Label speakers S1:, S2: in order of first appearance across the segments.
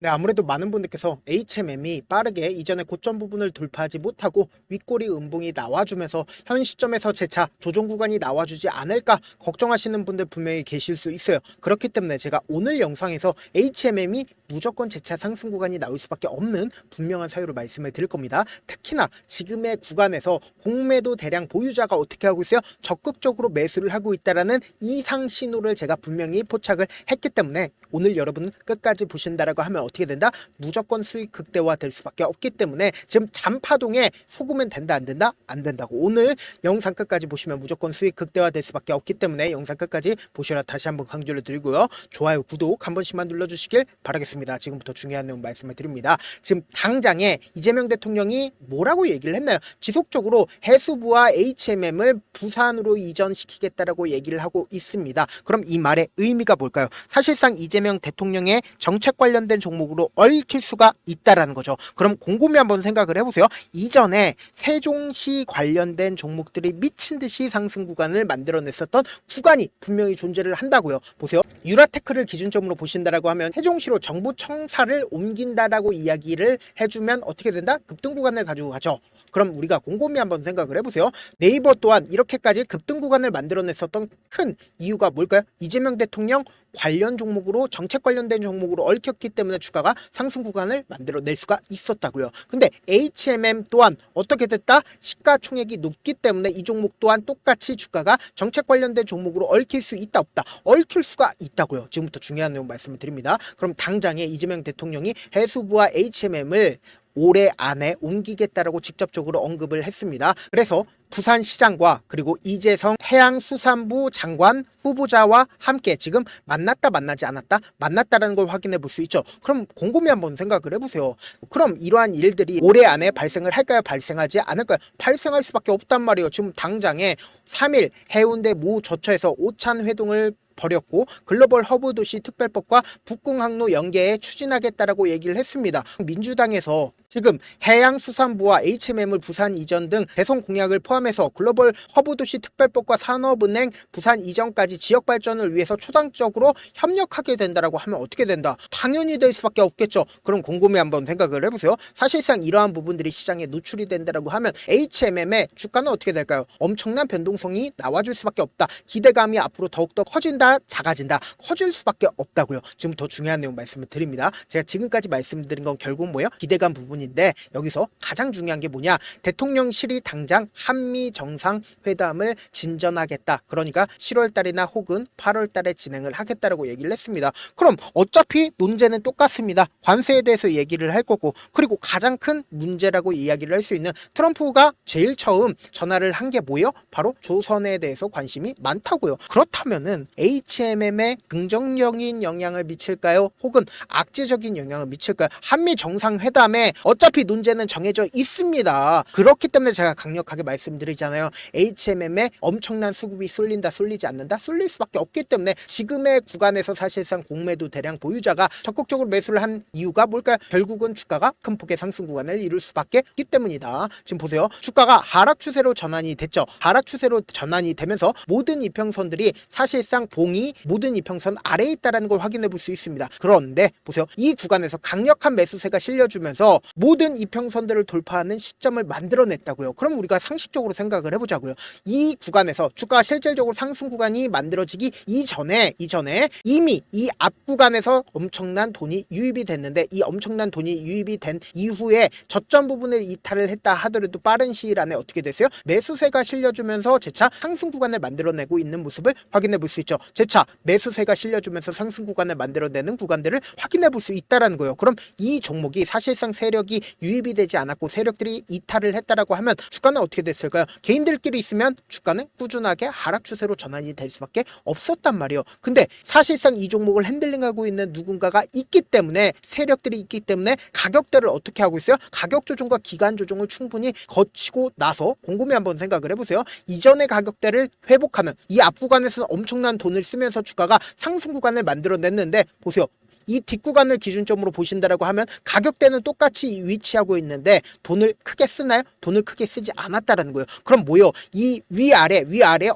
S1: 네, 아무래도 많은 분들께서 HMM이 빠르게 이전의 고점 부분을 돌파하지 못하고 윗꼬리 음봉이 나와주면서 현 시점에서 재차 조정 구간이 나와주지 않을까 걱정하시는 분들 분명히 계실 수 있어요. 그렇기 때문에 제가 오늘 영상에서 HMM이 무조건 재차 상승 구간이 나올 수밖에 없는 분명한 사유를 말씀을 드릴 겁니다. 특히나 지금의 구간에서 공매도 대량 보유자가 어떻게 하고 있어요? 적극적으로 매수를 하고 있다라는 이상 신호를 제가 분명히 포착을 했기 때문에 오늘 여러분은 끝까지 보신다라고 하면 어떻게 된다? 무조건 수익 극대화 될 수밖에 없기 때문에 지금 잔파동에 속으면 된다 안 된다? 안 된다고. 오늘 영상 끝까지 보시면 무조건 수익 극대화 될 수밖에 없기 때문에 영상 끝까지 보시라 다시 한번 강조를 드리고요. 좋아요, 구독 한 번씩만 눌러주시길 바라겠습니다. 지금부터 중요한 내용 말씀을 드립니다. 지금 당장에 이재명 대통령이 뭐라고 얘기를 했나요? 지속적으로 해수부와 HMM을 부산으로 이전시키겠다라고 얘기를 하고 있습니다. 그럼 이 말의 의미가 뭘까요? 사실상 이재명 대통령의 정책 관련된 종목으로 얽힐 수가 있다라는 거죠. 그럼 곰곰이 한번 생각을 해보세요. 이전에 세종시 관련된 종목들이 미친 듯이 상승 구간을 만들어냈었던 구간이 분명히 존재를 한다고요. 보세요. 유라테크를 기준점으로 보신다라고 하면 세종시로 정부 청사를 옮긴다라고 이야기를 해주면 어떻게 된다? 급등 구간을 가지고 가죠. 그럼 우리가 곰곰이 한번 생각을 해보세요. 네이버 또한 이렇게까지 급등 구간을 만들어냈었던 큰 이유가 뭘까요? 이재명 대통령 관련 종목으로 정책 관련된 종목으로 얽혔기 때문에 주가가 상승 구간을 만들어낼 수가 있었다고요. 근데 HMM 또한 어떻게 됐다? 시가총액이 높기 때문에 이 종목 또한 똑같이 주가가 정책 관련된 종목으로 얽힐 수 있다 없다? 얽힐 수가 있다고요. 지금부터 중요한 내용 말씀을 드립니다. 그럼 당장에 이재명 대통령이 해수부와 HMM을 올해 안에 옮기겠다라고 직접적으로 언급을 했습니다. 그래서 부산시장과 그리고 이재성 해양수산부 장관 후보자와 함께 지금 만났다 만나지 않았다? 만났다라는 걸 확인해 볼 수 있죠. 그럼 곰곰이 한번 생각을 해보세요. 그럼 이러한 일들이 올해 안에 발생을 할까요? 발생하지 않을까요? 발생할 수밖에 없단 말이에요. 지금 당장에 3일 해운대 모 저처에서 오찬 회동을 벌였고 글로벌 허브 도시 특별법과 북궁항로 연계에 추진하겠다라고 얘기를 했습니다. 민주당에서 지금 해양수산부와 HMM을 부산 이전 등 대선 공약을 포함해서 글로벌 허브 도시 특별법과 산업은행 부산 이전까지 지역 발전을 위해서 초당적으로 협력하게 된다라고 하면 어떻게 된다? 당연히 될 수밖에 없겠죠. 그럼 곰곰이 한번 생각을 해보세요. 사실상 이러한 부분들이 시장에 노출이 된다라고 하면 HMM의 주가는 어떻게 될까요? 엄청난 변동성이 나와줄 수밖에 없다. 기대감이 앞으로 더욱더 커진다, 작아진다, 커질 수밖에 없다고요. 지금 더 중요한 내용 말씀을 드립니다. 제가 지금까지 말씀드린 건 결국 뭐예요? 기대감 부분인데 여기서 가장 중요한 게 뭐냐? 대통령실이 당장 한미 정상회담을 진전하겠다. 그러니까 7월 달이나 혹은 8월 달에 진행을 하겠다라고 얘기를 했습니다. 그럼 어차피 논제는 똑같습니다. 관세에 대해서 얘기를 할 거고, 그리고 가장 큰 문제라고 이야기를 할 수 있는 트럼프가 제일 처음 전화를 한 게 뭐예요? 바로 조선에 대해서 관심이 많다고요. 그렇다면은 HMM에 긍정적인 영향을 미칠까요? 혹은 악재적인 영향을 미칠까요? 한미 정상회담에 어차피 논제는 정해져 있습니다. 그렇기 때문에 제가 강력하게 말씀드리잖아요. HMM에 엄청난 수급이 쏠린다, 쏠리지 않는다? 쏠릴 수밖에 없기 때문에 지금의 구간에서 사실상 공매도 대량 보유자가 적극적으로 매수를 한 이유가 뭘까요? 결국은 주가가 큰 폭의 상승 구간을 이룰 수밖에 없기 때문이다. 지금 보세요. 주가가 하락 추세로 전환이 됐죠. 하락 추세로 전환이 되면서 모든 이평선들이 사실상 봉이 모든 이평선 아래에 있다는 걸 확인해 볼 수 있습니다. 그런데 보세요. 이 구간에서 강력한 매수세가 실려주면서 모든 이평선들을 돌파하는 시점을 만들어냈다고요. 그럼 우리가 상식적으로 생각을 해보자고요. 이 구간에서 주가가 실질적으로 상승 구간이 만들어지기 이전에 이미 이 앞 구간에서 엄청난 돈이 유입이 됐는데 이 엄청난 돈이 유입이 된 이후에 저점 부분을 이탈을 했다 하더라도 빠른 시일 안에 어떻게 됐어요? 매수세가 실려주면서 재차 상승 구간을 만들어내고 있는 모습을 확인해 볼 수 있죠. 재차 매수세가 실려주면서 상승 구간을 만들어내는 구간들을 확인해 볼 수 있다라는 거예요. 그럼 이 종목이 사실상 세력이 유입이 되지 않았고 세력들이 이탈을 했다라고 하면 주가는 어떻게 됐을까요? 개인들끼리 있으면 주가는 꾸준하게 하락 추세로 전환이 될 수밖에 없었단 말이에요. 근데 사실상 이 종목을 핸들링하고 있는 누군가가 있기 때문에, 세력들이 있기 때문에 가격대를 어떻게 하고 있어요? 가격 조정과 기간 조정을 충분히 거치고 나서 곰곰이 한번 생각을 해보세요. 이전의 가격대를 회복하는 이 앞 구간에서 엄청난 돈을 쓰면서 주가가 상승 구간을 만들어냈는데 보세요. 이 뒷구간을 기준점으로 보신다라고 하면 가격대는 똑같이 위치하고 있는데 돈을 크게 쓰나요? 돈을 크게 쓰지 않았다라는 거예요. 그럼 뭐요? 이 위아래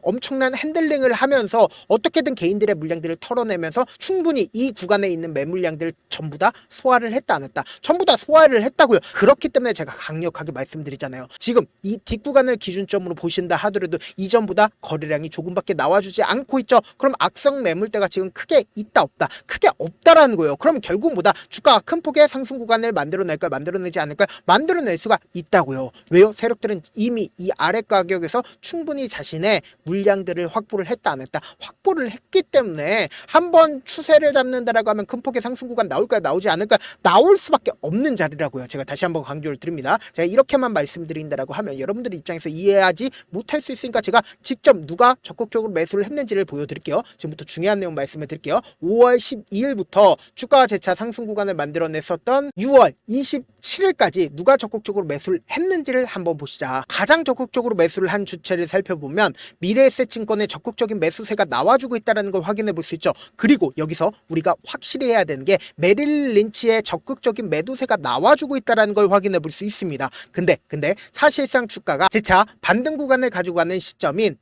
S1: 엄청난 핸들링을 하면서 어떻게든 개인들의 물량들을 털어내면서 충분히 이 구간에 있는 매물량들을 전부 다 소화를 했다 안 했다? 전부 다 소화를 했다고요. 그렇기 때문에 제가 강력하게 말씀드리잖아요. 지금 이 뒷구간을 기준점으로 보신다 하더라도 이전보다 거래량이 조금밖에 나와주지 않고 있죠. 그럼 악성 매물대가 지금 크게 있다 없다? 크게 없다라는 거예요. 그럼 결국 뭐다? 주가가 큰 폭의 상승 구간을 만들어낼까요? 만들어내지 않을까요? 만들어낼 수가 있다고요. 왜요? 세력들은 이미 이 아래 가격에서 충분히 자신의 물량들을 확보를 했다 안 했다? 확보를 했기 때문에 한번 추세를 잡는다라고 하면 큰 폭의 상승 구간 나올까요? 나오지 않을까요? 나올 수밖에 없는 자리라고요. 제가 다시 한번 강조를 드립니다. 제가 이렇게만 말씀드린다라고 하면 여러분들 입장에서 이해하지 못할 수 있으니까 제가 직접 누가 적극적으로 매수를 했는지를 보여드릴게요. 지금부터 중요한 내용 말씀을 드릴게요. 5월 12일부터 주가와 재차 상승 구간을 만들어냈었던 6월 27일까지 누가 적극적으로 매수를 했는지를 한번 보시자. 가장 적극적으로 매수를 한 주체를 살펴보면 미래에셋증권의 적극적인 매수세가 나와주고 있다는 걸 확인해 볼 수 있죠. 그리고 여기서 우리가 확실히 해야 되는 게 메릴 린치의 적극적인 매도세가 나와주고 있다는 걸 확인해 볼 수 있습니다. 근데 사실상 주가가 재차 반등 구간을 가지고 가는 시점인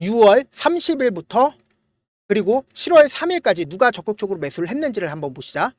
S1: 6월 30일부터 그리고 7월 3일까지 누가 적극적으로 매수를 했는지를 한번 보시자.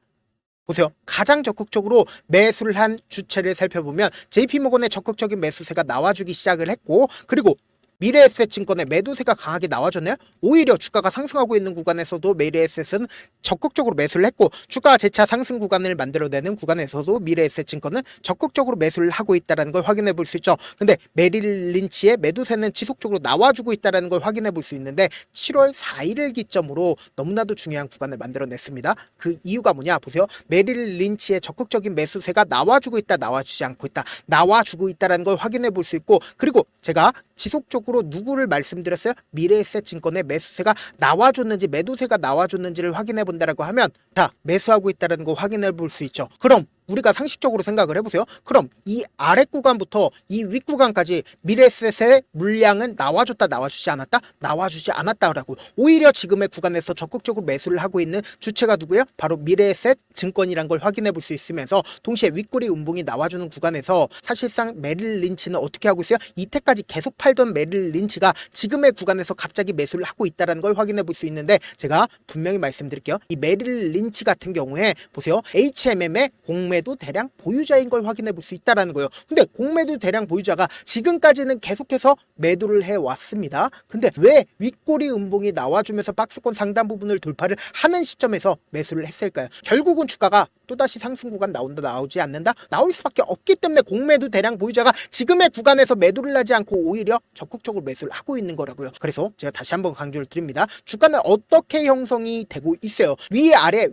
S1: 보세요. 가장 적극적으로 매수를 한 주체를 살펴보면 JP모건의 적극적인 매수세가 나와주기 시작을 했고, 그리고 미래에셋증권의 매도세가 강하게 나와줬네요. 오히려 주가가 상승하고 있는 구간에서도 미래에셋은 적극적으로 매수를 했고, 주가가 재차 상승 구간을 만들어내는 구간에서도 미래에셋증권은 적극적으로 매수를 하고 있다는 걸 확인해 볼 수 있죠. 근데 메릴 린치의 매도세는 지속적으로 나와주고 있다는 걸 확인해 볼 수 있는데 7월 4일을 기점으로 너무나도 중요한 구간을 만들어냈습니다. 그 이유가 뭐냐 보세요. 메릴 린치의 적극적인 매수세가 나와주고 있다, 나와주지 않고 있다, 나와주고 있다는 걸 확인해 볼 수 있고, 그리고 제가 지속적으로 누구를 말씀드렸어요? 미래에셋증권의 매수세가 나와줬는지 매도세가 나와줬는지를 확인해 본다라고 하면 자, 매수하고 있다는 거 확인해 볼 수 있죠. 그럼 우리가 상식적으로 생각을 해보세요. 그럼 이 아래 구간부터 이 윗 구간까지 미래에셋의 물량은 나와줬다, 나와주지 않았다? 나와주지 않았다라고. 오히려 지금의 구간에서 적극적으로 매수를 하고 있는 주체가 누구예요? 바로 미래에셋 증권이란 걸 확인해 볼 수 있으면서 동시에 윗꼬리 음봉이 나와주는 구간에서 사실상 메릴 린치는 어떻게 하고 있어요? 이때까지 계속 팔던 메릴 린치가 지금의 구간에서 갑자기 매수를 하고 있다는 걸 확인해 볼 수 있는데 제가 분명히 말씀드릴게요. 이 메릴 린치 같은 경우에 보세요. HMM의 공매도 대량 보유자인 걸 확인해 볼 수 있다는 거예요. 근데 공매도 대량 보유자가 지금까지는 계속해서 매도를 해왔습니다. 근데 왜 윗꼬리 음봉이 나와주면서 박스권 상단 부분을 돌파를 하는 시점에서 매수를 했을까요? 결국은 주가가 또다시 상승 구간 나온다, 나오지 않는다? 나올 수밖에 없기 때문에 공매도 대량 보유자가 지금의 구간에서 매도를 하지 않고 오히려 적극적으로 매수를 하고 있는 거라고요. 그래서 제가 다시 한번 강조를 드립니다. 주가는 어떻게 형성이 되고 있어요? 위아래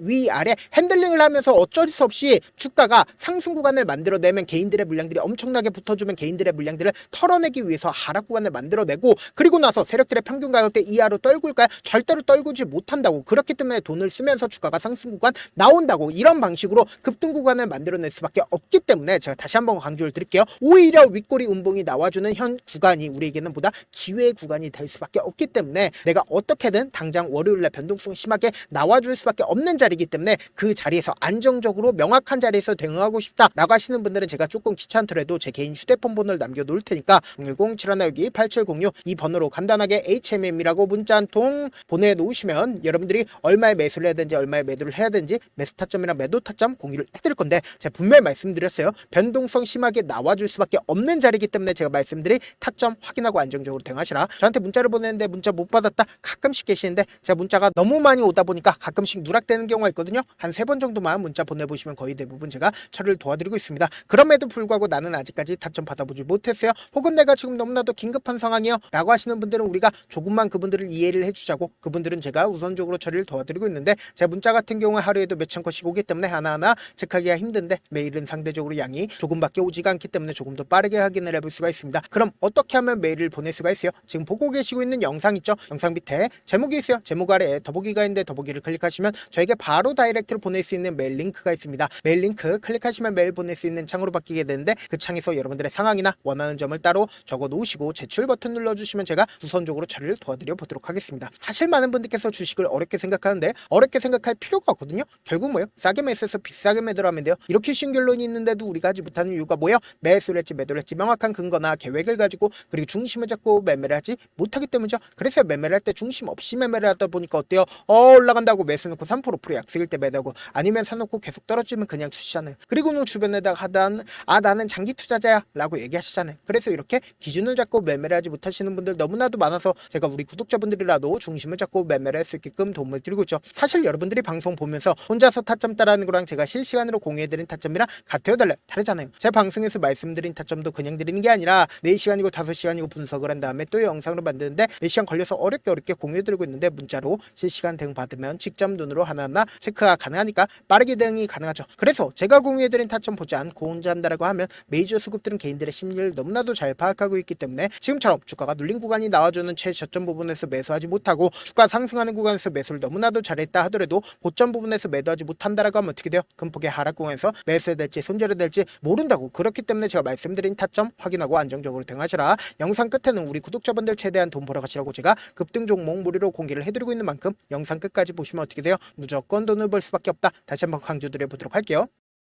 S1: 핸들링을 하면서 어쩔 수 없이 주가가 상승 구간을 만들어내면 개인들의 물량들이 엄청나게 붙어주면 개인들의 물량들을 털어내기 위해서 하락 구간을 만들어내고, 그리고 나서 세력들의 평균 가격대 이하로 떨굴까요? 절대로 떨구지 못한다고. 그렇기 때문에 돈을 쓰면서 주가가 상승 구간 나온다고. 이런 방식으로 급등 구간을 만들어낼 수밖에 없기 때문에 제가 다시 한번 강조를 드릴게요. 오히려 윗꼬리 음봉이 나와주는 현 구간이 우리에게는 보다 기회 구간이 될 수밖에 없기 때문에 내가 어떻게든 당장 월요일날 변동성 심하게 나와줄 수밖에 없는 자리이기 때문에 그 자리에서 안정적으로 명확한 자리에서 대응하고 싶다 라고 하시는 분들은 제가 조금 귀찮더라도 제 개인 휴대폰 번호를 남겨놓을 테니까 010-7162-8706 이 번호로 간단하게 HMM이라고 문자 한 통 보내놓으시면 여러분들이 얼마에 매수를 해야 되는지 얼마에 매도를 해야 되는지 매수 타점이랑 매도 타점 공유를 해드릴 건데, 제가 분명히 말씀드렸어요. 변동성 심하게 나와줄 수밖에 없는 자리이기 때문에 제가 말씀드린 타점 확인하고 안정적으로 대응하시라. 저한테 문자를 보내는데 문자 못 받았다 가끔씩 계시는데 제가 문자가 너무 많이 오다 보니까 가끔씩 누락되는 경우가 있거든요. 한 3번 정도만 문자 보내보시면 거의 대부분 제가 처리를 도와드리고 있습니다. 그럼에도 불구하고 나는 아직까지 타점 받아보지 못했어요. 혹은 내가 지금 너무나도 긴급한 상황이요 라고 하시는 분들은 우리가 조금만 그분들을 이해를 해주자고, 그분들은 제가 우선적으로 처리를 도와드리고 있는데, 제 문자 같은 경우에 하루에도 몇천 건씩 오기 때문에 하나 하나하나 체크하기가 힘든데 메일은 상대적으로 양이 조금밖에 오지가 않기 때문에 조금 더 빠르게 확인을 해볼 수가 있습니다. 그럼 어떻게 하면 메일을 보낼 수가 있어요? 지금 보고 계시고 있는 영상 있죠? 영상 밑에 제목이 있어요. 제목 아래에 더보기가 있는데 더보기를 클릭하시면 저에게 바로 다이렉트로 보낼 수 있는 메일 링크가 있습니다. 메일 링크 클릭하시면 메일 보낼 수 있는 창으로 바뀌게 되는데 그 창에서 여러분들의 상황이나 원하는 점을 따로 적어 놓으시고 제출 버튼 눌러주시면 제가 우선적으로 처리를 도와드려 보도록 하겠습니다. 사실 많은 분들께서 주식을 어렵게 생각하는데 어렵게 생각할 필요가 없거든요. 결국 뭐예요? 싸게 매수해서 비싸게 매도를 하면 돼요. 이렇게 쉬운 결론이 있는데도 우리가 하지 못하는 이유가 뭐예요? 매수를 했지 매도를 했지 명확한 근거나 계획을 가지고 그리고 중심을 잡고 매매를 하지 못하기 때문이죠. 그래서 매매를 할 때 중심 없이 매매를 하다 보니까 어때요? 올라간다고 매수 넣고 3% 약속일 때 매도하고 아니면 사놓고 계속 떨어지면 그냥 투시잖아요. 그리고는 주변에다가 하단 나는 장기 투자자야 라고 얘기하시잖아요. 그래서 이렇게 기준을 잡고 매매를 하지 못하시는 분들 너무나도 많아서 제가 우리 구독자분들이라도 중심을 잡고 매매를 할 수 있게끔 도움을 드리고 있죠. 사실 여러분들이 방송 보면서 혼자서 타점 따라하는 거랑 제가 실시간으로 공유해드린 타점이랑 같아요 달라요? 다르잖아요. 제 방송에서 말씀드린 타점도 그냥 드리는 게 아니라 4시간이고 5시간이고 분석을 한 다음에 또 영상으로 만드는데 몇 시간 걸려서 어렵게 공유해드리고 있는데 문자로 실시간 대응 받으면 직접 눈으로 하나하나 체크가 가능하니까 빠르게 대응이 가능하죠. 그래서 제가 공유해드린 타점 보지 않고 혼자 한다라고 하면 메이저 수급들은 개인들의 심리를 너무나도 잘 파악하고 있기 때문에 지금처럼 주가가 눌린 구간이 나와주는 최저점 부분에서 매수하지 못하고 주가 상승하는 구간에서 매수를 너무나도 잘했다 하더라도 고점 부분에서 매도하지 못한다라고 하면 어떻게 돼요? 금폭의 하락 구간에서 매수해야 될지 손절해야 될지 모른다고. 그렇기 때문에 제가 말씀드린 타점 확인하고 안정적으로 대응하시라. 영상 끝에는 우리 구독자분들 최대한 돈 벌어가시라고 제가 급등 종목 무료로 공개를 해드리고 있는 만큼 영상 끝까지 보시면 어떻게 돼요? 무조건 돈을 벌 수밖에 없다. 다시 한번 강조드려 보도록 할게요.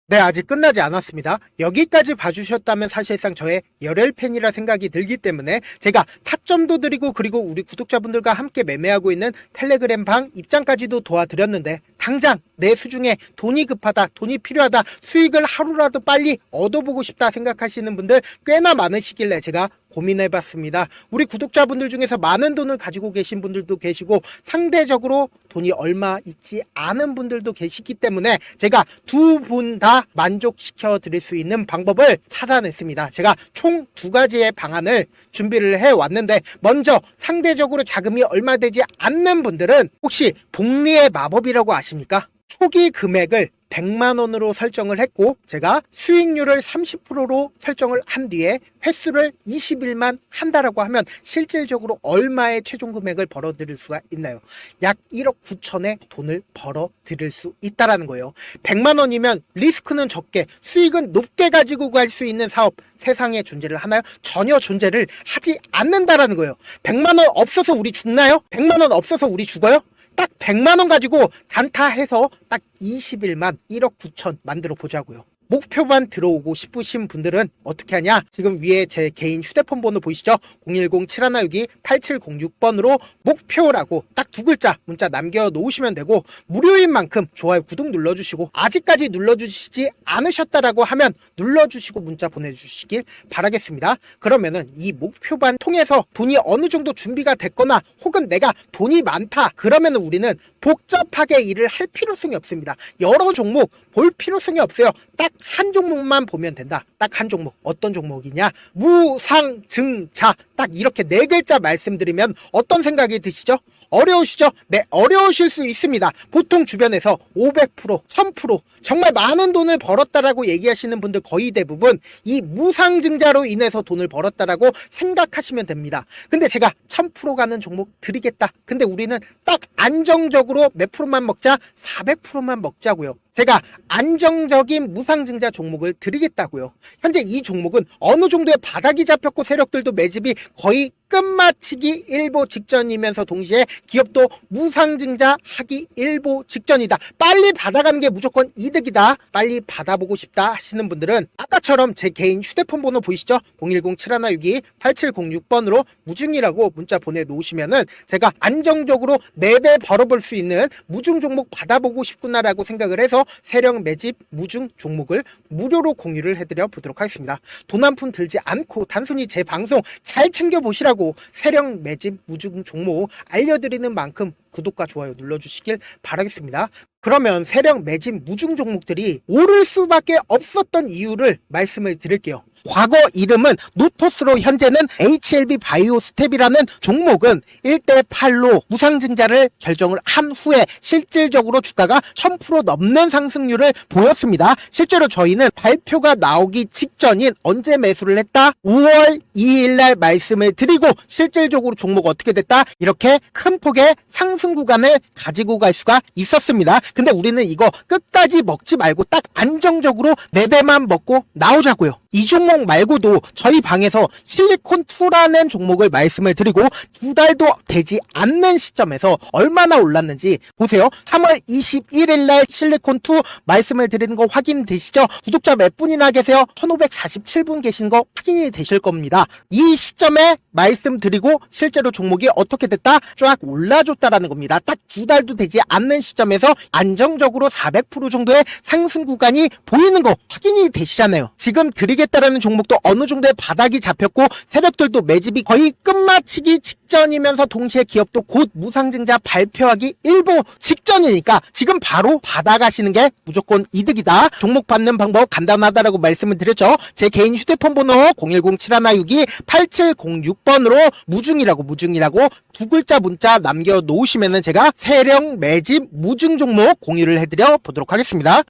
S1: 네, 아직 끝나지 않았습니다. 여기까지 봐주셨다면 사실상 저의 열혈 팬이라 생각이 들기 때문에 제가 타점도 드리고 그리고 우리 구독자분들과 함께 매매하고 있는 텔레그램 방 입장까지도 도와드렸는데 당장 내 수중에 돈이 급하다, 돈이 필요하다, 수익을 하루라도 빨리 얻어보고 싶다 생각하시는 분들 꽤나 많으시길래 제가 고민해봤습니다. 우리 구독자분들 중에서 많은 돈을 가지고 계신 분들도 계시고 상대적으로 돈이 얼마 있지 않은 분들도 계시기 때문에 제가 두 분 다 만족시켜 드릴 수 있는 방법을 찾아냈습니다. 제가 총 2가지의 방안을 준비를 해왔는데 먼저 상대적으로 자금이 얼마 되지 않는 분들은 혹시 복리의 마법이라고 아십니까? 초기 금액을 100만원으로 설정을 했고 제가 수익률을 30%로 설정을 한 뒤에 횟수를 20일만 한다라고 하면 실질적으로 얼마의 최종 금액을 벌어들일 수가 있나요? 약 1억 9천의 돈을 벌어들일 수 있다라는 거예요. 100만원이면 리스크는 적게 수익은 높게 가지고 갈 수 있는 사업 세상에 존재를 하나요? 전혀 존재를 하지 않는다라는 거예요. 100만원 없어서 우리 죽나요? 100만원 없어서 우리 죽어요? 딱 100만원 가지고 단타해서 딱 20일만 1억 9천 만들어 보자고요. 목표만 들어오고 싶으신 분들은 어떻게 하냐? 지금 위에 제 개인 휴대폰 번호 보이시죠? 010-7162-8706번으로 목표라고 딱 2글자 문자 남겨놓으시면 되고 무료인 만큼 좋아요 구독 눌러주시고 아직까지 눌러주시지 않으셨다라고 하면 눌러주시고 문자 보내주시길 바라겠습니다. 그러면은 이 목표반 통해서 돈이 어느 정도 준비가 됐거나 혹은 내가 돈이 많다 그러면은 우리는 복잡하게 일을 할 필요성이 없습니다. 여러 종목 볼 필요성이 없어요. 딱 한 종목만 보면 된다. 딱 한 종목. 어떤 종목이냐? 무상증자. 딱 이렇게 4글자 말씀드리면 어떤 생각이 드시죠? 어려우시죠? 네, 어려우실 수 있습니다. 보통 주변에서 500%, 1000% 정말 많은 돈을 벌었다라고 얘기하시는 분들 거의 대부분 이 무상증자로 인해서 돈을 벌었다라고 생각하시면 됩니다. 근데 제가 1000% 가는 종목 드리겠다. 근데 우리는 딱 안정적으로 몇 프로만 먹자? 400%만 먹자고요. 제가 안정적인 무상증자 종목을 드리겠다고요. 현재 이 종목은 어느 정도의 바닥이 잡혔고 세력들도 매집이 거의 끝마치기 일보 직전이면서 동시에 기업도 무상증자 하기 일보 직전이다. 빨리 받아가는 게 무조건 이득이다. 빨리 받아보고 싶다 하시는 분들은 아까처럼 제 개인 휴대폰 번호 보이시죠? 010-7162-8706번으로 무중이라고 문자 보내놓으시면은 제가 안정적으로 4배 벌어볼 수 있는 무중 종목 받아보고 싶구나라고 생각을 해서 세력 매집 무중 종목을 무료로 공유를 해드려 보도록 하겠습니다. 돈 한 푼 들지 않고 단순히 제 방송 잘 챙겨보시라고 세력 매집 무중 종목 알려드리는 만큼 구독과 좋아요 눌러주시길 바라겠습니다. 그러면 세력 매집 무중 종목들이 오를 수밖에 없었던 이유를 말씀을 드릴게요. 과거 이름은 노토스로 현재는 HLB 바이오스텝이라는 종목은 1대8로 무상증자를 결정을 한 후에 실질적으로 주가가 1000% 넘는 상승률을 보였습니다. 실제로 저희는 발표가 나오기 직전인 언제 매수를 했다? 5월 2일날 말씀을 드리고 실질적으로 종목 어떻게 됐다? 이렇게 큰 폭의 상승 구간을 가지고 갈 수가 있었습니다. 근데 우리는 이거 끝까지 먹지 말고 딱 안정적으로 4배만 먹고 나오자고요. 이 종목 말고도 저희 방에서 실리콘2라는 종목을 말씀을 드리고 2달도 되지 않는 시점에서 얼마나 올랐는지 보세요. 3월 21일 날 실리콘2 말씀을 드리는 거 확인되시죠? 구독자 몇 분이나 계세요? 1547분 계신 거 확인이 되실 겁니다. 이 시점에 말씀드리고 실제로 종목이 어떻게 됐다? 쫙 올라줬다라는 겁니다. 딱 2달도 되지 않는 시점에서 안정적으로 400% 정도의 상승 구간이 보이는 거 확인이 되시잖아요. 지금 드리겠다라는 종목도 어느 정도의 바닥이 잡혔고 세력들도 매집이 거의 끝마치기 직전이면서 동시에 기업도 곧 무상증자 발표하기 일보 직전이니까 지금 바로 받아가시는 게 무조건 이득이다. 종목 받는 방법 간단하다라고 말씀을 드렸죠. 제 개인 휴대폰 번호 010-7162-8706번으로 무중이라고 두 글자 문자 남겨놓으시면은 제가 세력 매집 무중 종목 공유를 해드려 보도록 하겠습니다.